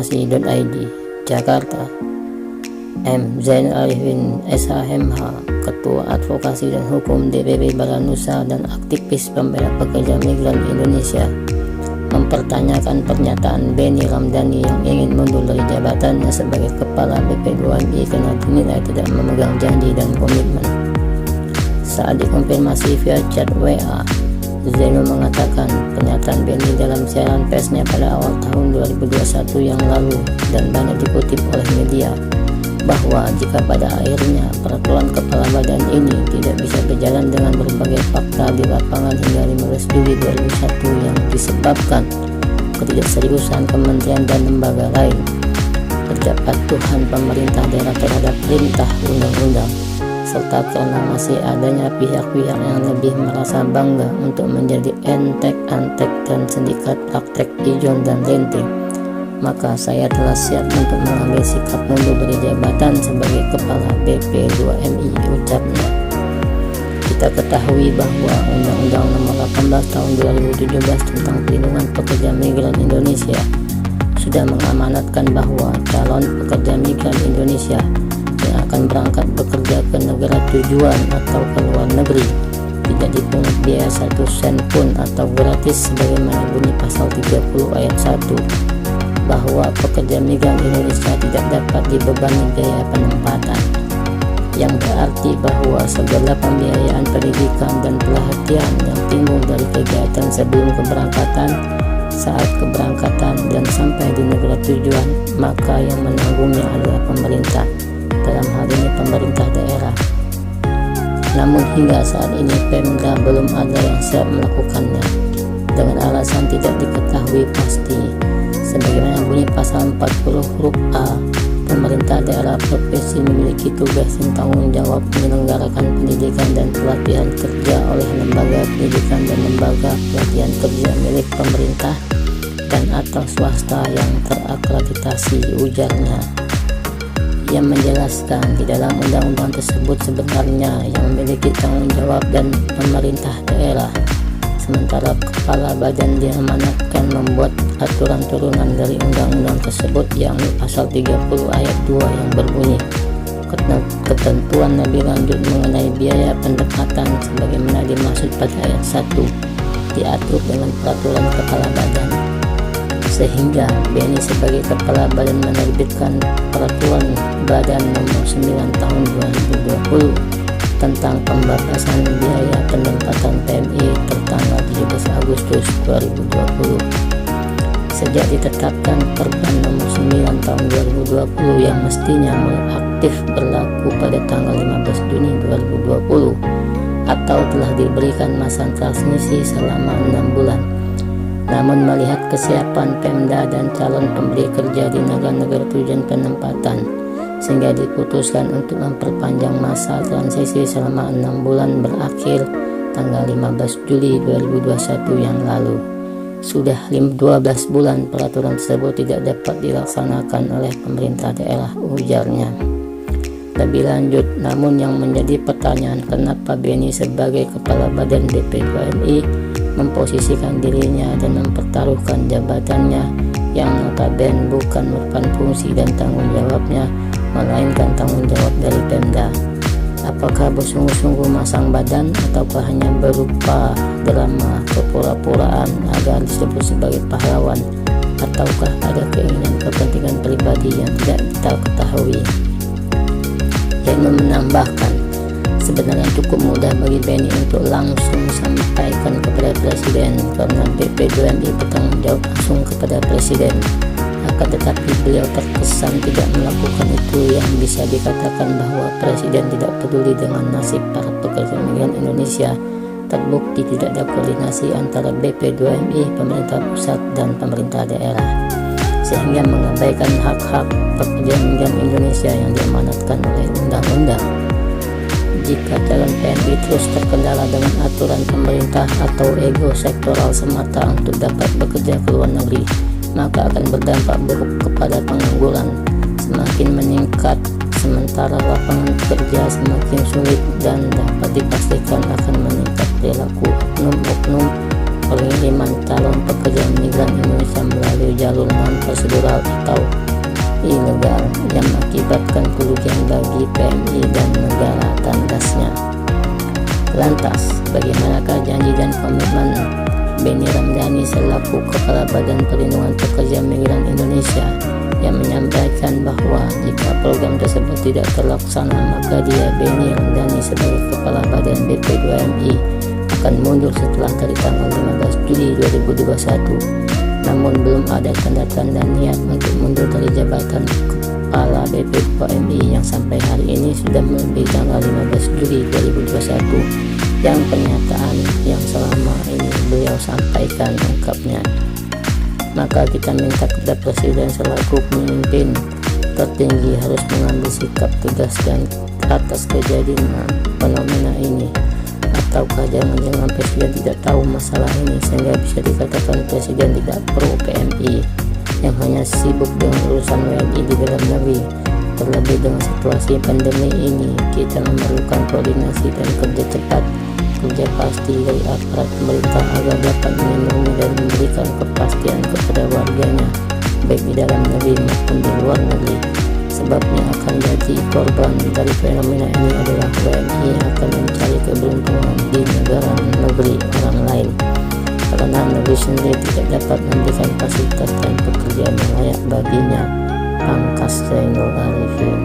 Informasi.id, Jakarta. M. Zain Arifin SHMH, Ketua Advokasi dan Hukum DPP Baranusa dan aktivis pembela pekerja migran Indonesia, mempertanyakan pernyataan Benny Ramdhani yang ingin mundur dari jabatannya sebagai Kepala BP2MI karena dinilai tidak memegang janji dan komitmen. Saat dikonfirmasi via chat WA, Zainul mengatakan pernyataan Benny dalam siaran persnya pada awal tahun 2021 yang lalu dan banyak dikutip oleh media, bahwa jika pada akhirnya peraturan kepala badan ini tidak bisa berjalan dengan berbagai fakta di lapangan hingga 15 Juli 2001 yang disebabkan ketidakseriusan kementerian dan lembaga lain, ketidakpatuhan pemerintah daerah terhadap perintah undang-undang, serta karena masih adanya pihak-pihak yang lebih merasa bangga untuk menjadi antek-antek dan sindikat praktek ijon dan renting, maka saya telah siap untuk mengambil sikap mundur dari jabatan sebagai Kepala BP2MI, ucapnya. Kita ketahui bahwa Undang-Undang Nomor 18 Tahun 2017 tentang Perlindungan Pekerja Migran Indonesia sudah mengamanatkan bahwa calon pekerja migran Indonesia yang akan berangkat bekerja ke negara tujuan atau ke luar negeri tidak dipungut biaya 1 sen pun atau gratis sebagaimana bunyi pasal 30 ayat 1, bahwa pekerja migran Indonesia tidak dapat dibebani biaya penempatan, yang berarti bahwa segala pembiayaan pendidikan dan pelatihan yang timbul dari kegiatan sebelum keberangkatan, saat keberangkatan, dan sampai di negara tujuan, maka yang menanggungnya adalah pemerintah, dalam hal ini pemerintah daerah. Namun hingga saat ini Pemda belum ada yang siap melakukannya, dengan alasan tidak diketahui pasti. Sebagaimana bunyi pasal 40 huruf A, pemerintah daerah provinsi memiliki tugas dan tanggung jawab menyelenggarakan pendidikan dan pelatihan kerja oleh lembaga pendidikan dan lembaga pelatihan kerja milik pemerintah dan atau swasta yang terakreditasi, ujarnya. Ia menjelaskan di dalam undang-undang tersebut sebenarnya yang memiliki tanggung jawab dan pemerintah daerah, sementara kepala badan diamanatkan membuat aturan turunan dari undang-undang tersebut, yakni pasal 30 ayat 2 yang berbunyi ketentuan lebih lanjut mengenai biaya pendekatan sebagaimana dimaksud pada ayat 1 diatur dengan peraturan kepala badan, sehingga Benny sebagai kepala badan menerbitkan peraturan badan nomor 9 tahun 2020 tentang pembatasan biaya pendapatan PMI tertanggal 17 Agustus 2020. Sejak ditetapkan Perban nomor 9 tahun 2020 yang mestinya mulai aktif berlaku pada tanggal 15 Juni 2020 atau telah diberikan masa transmisi selama 6 bulan. Namun melihat kesiapan Pemda dan calon pemberi kerja di negara-negara tujuan penempatan, sehingga diputuskan untuk memperpanjang masa transisi selama 6 bulan berakhir tanggal 15 Juli 2021 yang lalu. Sudah 12 bulan peraturan tersebut tidak dapat dilaksanakan oleh pemerintah daerah, ujarnya. Lebih lanjut, namun yang menjadi pertanyaan kenapa Benny sebagai Kepala Badan BP2MI memposisikan dirinya dan mempertaruhkan jabatannya yang notabene bukan merupakan fungsi dan tanggung jawabnya, melainkan tanggung jawab dari Pemda. Apakah bersungguh-sungguh masang badan ataukah hanya berupa drama kepura-puraan agar disebut sebagai pahlawan, ataukah ada keinginan kepentingan pribadi yang tidak kita ketahui? Yang menambahkan, sebenarnya cukup mudah bagi Benny untuk langsung sampaikan kepada Presiden karena BP2MI bertanggung jawab langsung kepada Presiden. Akan tetapi beliau terkesan tidak melakukan itu, yang bisa dikatakan bahwa Presiden tidak peduli dengan nasib para pekerja migran Indonesia. Terbukti tidak ada koordinasi antara BP2MI, pemerintah pusat, dan pemerintah daerah, sehingga mengabaikan hak-hak pekerja migran Indonesia yang diamanatkan oleh undang-undang. Jika calon PMI terus terkendala dengan aturan pemerintah atau ego sektoral semata untuk dapat bekerja ke luar negeri, maka akan berdampak buruk kepada pengangguran semakin meningkat, sementara lapangan kerja semakin sulit, dan dapat dipastikan akan meningkat perilaku oknum-oknum pengiriman calon pekerja migran Indonesia melalui jalur non-prosedural atau ilegal yang mengakibatkan kerugian bagi PMI dan negara tandasnya. Lantas, bagaimanakah janji dan komitmen Benny Ramdhani selaku Kepala Badan Perlindungan Pekerja Migran Indonesia yang menyampaikan bahwa jika program tersebut tidak terlaksana maka dia, Benny Ramdhani, sebagai Kepala Badan BP2MI akan mundur setelah dari tanggal 15 Juli 2021. Namun belum ada tanda-tanda niat untuk mundur dari jabatan Kepala BP2MI yang sampai hari ini sudah melebihi tanggal 15 Juli 2021 yang pernyataan yang selama ini beliau sampaikan ungkapnya. Maka kita minta kepada Presiden selaku pemimpin tertinggi harus mengambil sikap tegas dan atas kejadian fenomena ini. Ataukah jangan-jangan Presiden tidak tahu masalah ini sehingga bisa dikatakan Presiden tidak pro PMI yang hanya sibuk dengan urusan WNI di dalam negeri. Terlebih dengan situasi pandemi ini, kita memerlukan koordinasi dan kerja cepat, kerja pasti dari aparat pemerintah agar dapat melindungi dan memberikan kepastian kepada warganya baik di dalam negeri maupun di luar negeri. Sebabnya akan jadi korban dari fenomena ini adalah WNI yang akan mencari keberuntungan di negara negeri orang lain karena negeri sendiri tidak dapat memberikan fasilitas dan pekerjaan yang layak baginya. Pangkas Zainul Arifin.